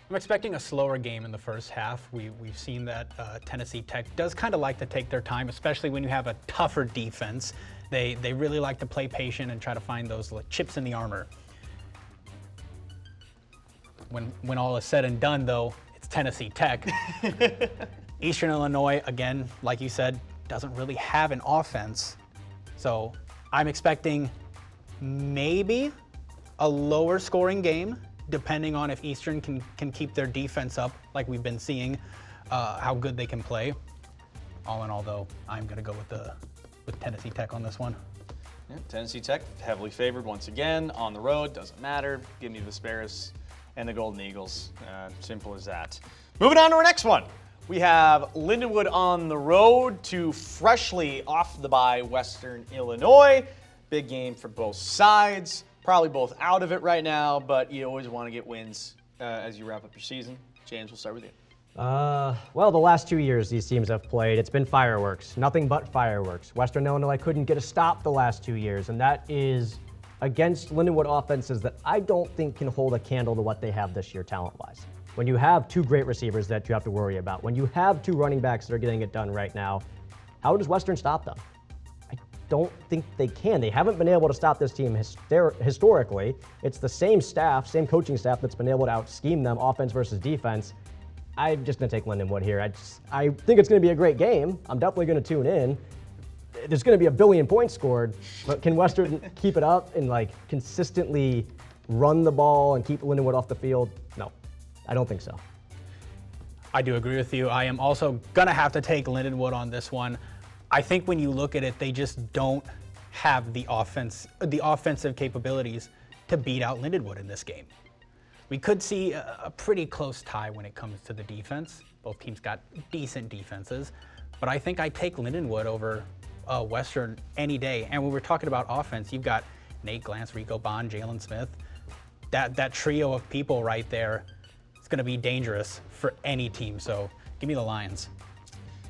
I'm expecting a slower game in the first half. We've seen that Tennessee Tech does kind of like to take their time, especially when you have a tougher defense. They really like to play patient and try to find those chips in the armor. When all is said and done, though, it's Tennessee Tech. Eastern Illinois, again, like you said, doesn't really have an offense. So I'm expecting maybe a lower scoring game, depending on if Eastern can keep their defense up like we've been seeing, how good they can play. All in all, though, I'm going to go with Tennessee Tech on this one.
Yeah, Tennessee Tech, heavily favored once again, on the road, doesn't matter. Give me the Sparrows and the Golden Eagles. Simple as that. Moving on to our next one. We have Lindenwood on the road to freshly off the bye Western Illinois. Big game for both sides. Probably both out of it right now, but you always want to get wins as you wrap up your season. James, we'll start with you.
Well, the last 2 years these teams have played, it's been fireworks. Nothing but fireworks. Western Illinois couldn't get a stop the last 2 years, and that is against Lindenwood offenses that I don't think can hold a candle to what they have this year talent-wise. When you have two great receivers that you have to worry about, when you have two running backs that are getting it done right now, how does Western stop them? I don't think they can. They haven't been able to stop this team historically. It's the same staff, same coaching staff that's been able to out-scheme them offense versus defense. I'm just going to take Lindenwood here. I think it's going to be a great game. I'm definitely going to tune in. There's going to be a billion points scored, but can Western keep it up and like consistently run the ball and keep Lindenwood off the field? No, I don't think so.
I do agree with you. I am also going to have to take Lindenwood on this one. I think when you look at it, they just don't have the offensive capabilities to beat out Lindenwood in this game. We could see a pretty close tie when it comes to the defense. Both teams got decent defenses, but I think I take Lindenwood over Western any day. And when we're talking about offense, you've got Nate Glantz, Rico Bond, Jalen Smith. That trio of people right there is going to be dangerous for any team. So give me the Lions.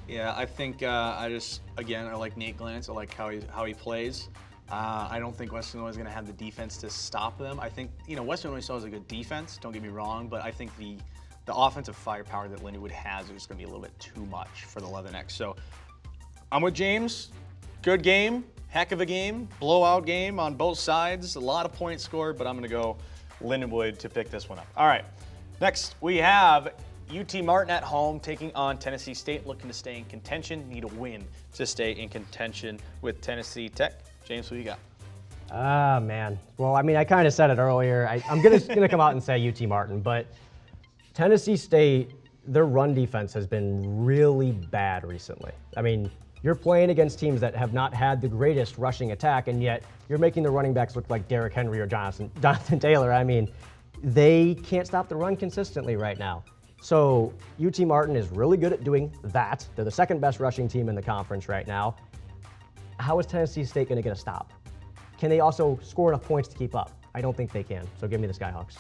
Yeah, I think I like Nate Glantz. I like how he plays. I don't think Western Illinois is going to have the defense to stop them. I think, Western Illinois still has a good defense, don't get me wrong, but I think the offensive firepower that Lindenwood has is going to be a little bit too much for the Leatherneck. So I'm with James. Good game, heck of a game, blowout game on both sides, a lot of points scored, but I'm going to go Lindenwood to pick this one up. All right, next we have UT Martin at home taking on Tennessee State, looking to stay in contention, need a win to stay in contention with Tennessee Tech. James, who you got?
Man. Well, I mean, I kind of said it earlier. I'm gonna come out and say UT Martin, but Tennessee State, their run defense has been really bad recently. I mean, you're playing against teams that have not had the greatest rushing attack, and yet you're making the running backs look like Derrick Henry or Jonathan Taylor. I mean, they can't stop the run consistently right now. So UT Martin is really good at doing that. They're the second best rushing team in the conference right now. How is Tennessee State going to get a stop? Can they also score enough points to keep up? I don't think they can. So give me the Skyhawks.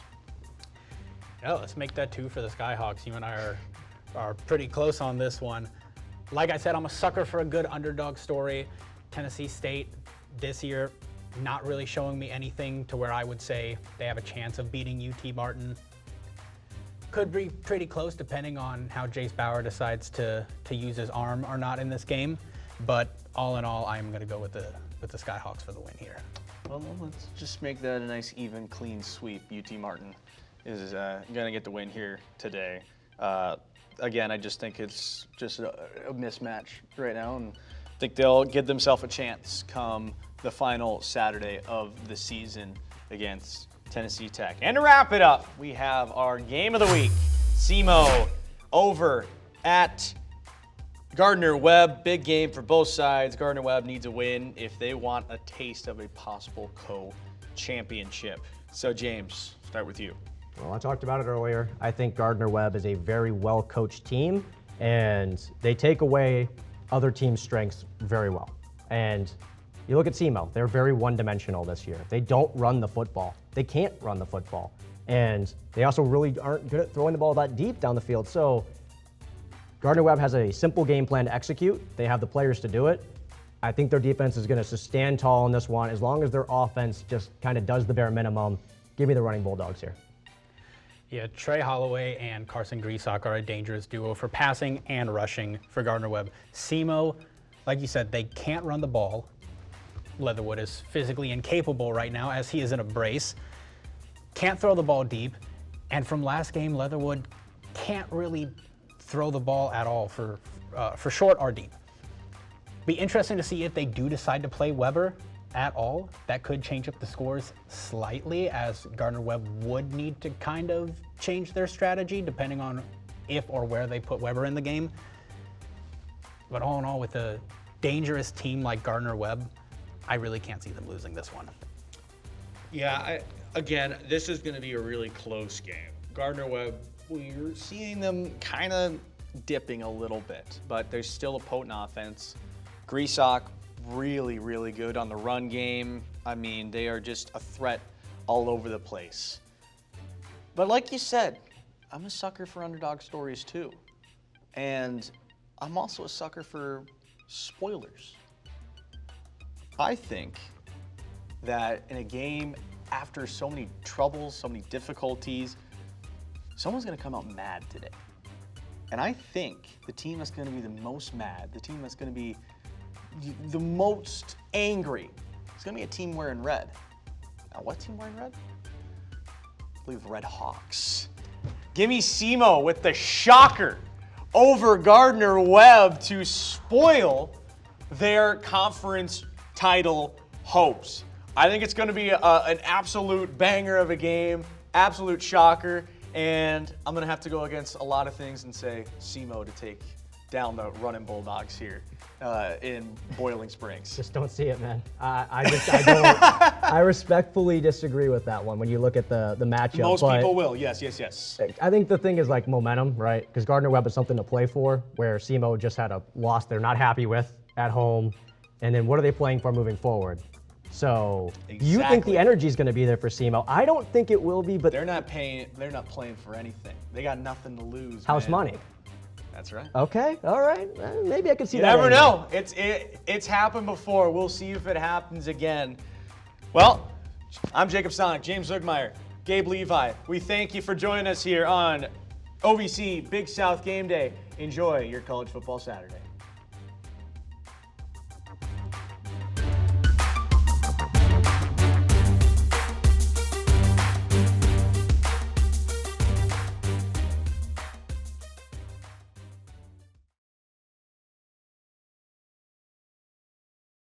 Yeah, let's make that 2 for the Skyhawks. You and I are pretty close on this one. Like I said, I'm a sucker for a good underdog story. Tennessee State this year not really showing me anything to where I would say they have a chance of beating UT Martin. Could be pretty close depending on how Jace Bauer decides to use his arm or not in this game. But all in all, I'm going to go with the Skyhawks for the win here.
Well, let's just make that a nice, even, clean sweep. UT Martin is going to get the win here today. Again, I just think it's just a mismatch right now, and I think they'll give themselves a chance come the final Saturday of the season against Tennessee Tech. And to wrap it up, we have our game of the week. SEMO over at Gardner-Webb. Big game for both sides. Gardner-Webb needs a win if they want a taste of a possible co-championship. So James, start with you.
Well, I talked about it earlier. I think Gardner-Webb is a very well-coached team, and they take away other teams' strengths very well. And you look at SEMO, they're very one-dimensional this year. They don't run the football. They can't run the football. And they also really aren't good at throwing the ball that deep down the field. So Gardner-Webb has a simple game plan to execute. They have the players to do it. I think their defense is going to stand tall in this one as long as their offense just kind of does the bare minimum. Give me the Running Bulldogs here.
Yeah, Trey Holloway and Carson Griesach are a dangerous duo for passing and rushing for Gardner-Webb. SEMO, like you said, they can't run the ball. Leatherwood is physically incapable right now as he is in a brace. Can't throw the ball deep. And from last game, Leatherwood can't really throw the ball at all for short or deep. Be interesting to see if they do decide to play Weber at all. That could change up the scores slightly, as Gardner-Webb would need to kind of change their strategy depending on if or where they put Weber in the game. But all in all, with a dangerous team like Gardner-Webb, I really can't see them losing this one.
Yeah, again, this is going to be a really close game. Gardner-Webb, we're seeing them
Kind of dipping a little bit, but there's still a potent offense. Griesbach, really, really good on the run game. I mean, they are just a threat all over the place. But like you said, I'm a sucker for underdog stories too. And I'm also a sucker for spoilers. I think that in a game after so many troubles, so many difficulties, someone's going to come out mad today. And I think the team that's going to be the most mad, the team that's going to be the most angry, it's going to be a team wearing red. Now, what team wearing red? I believe the Red Hawks. Give me SEMO with the shocker over Gardner-Webb to spoil their conference title hopes. I think it's going to be an absolute banger of a game, absolute shocker, and I'm going to have to go against a lot of things and say SEMO to take down the running Bulldogs here in Boiling Springs.
Just don't see it, man. I don't. I respectfully disagree with that one when you look at the matchup.
Most
but
people will, yes.
I think the thing is like momentum, right? Because Gardner-Webb is something to play for, where SEMO just had a loss they're not happy with at home. And then what are they playing for moving forward? So you think the energy is going to be there for SEMO. I don't think it will be, but
They're not playing for anything. They got nothing to lose.
house
man.
money.
That's right.
Okay, all right. Maybe I can see
You
that.
never
angle.
know. It's happened before. We'll see if it happens again. Well, I'm Jacob Sonic, James Zugmeyer, Gabe Levi. We thank you for joining us here on OVC Big South Game Day. Enjoy your college football Saturday.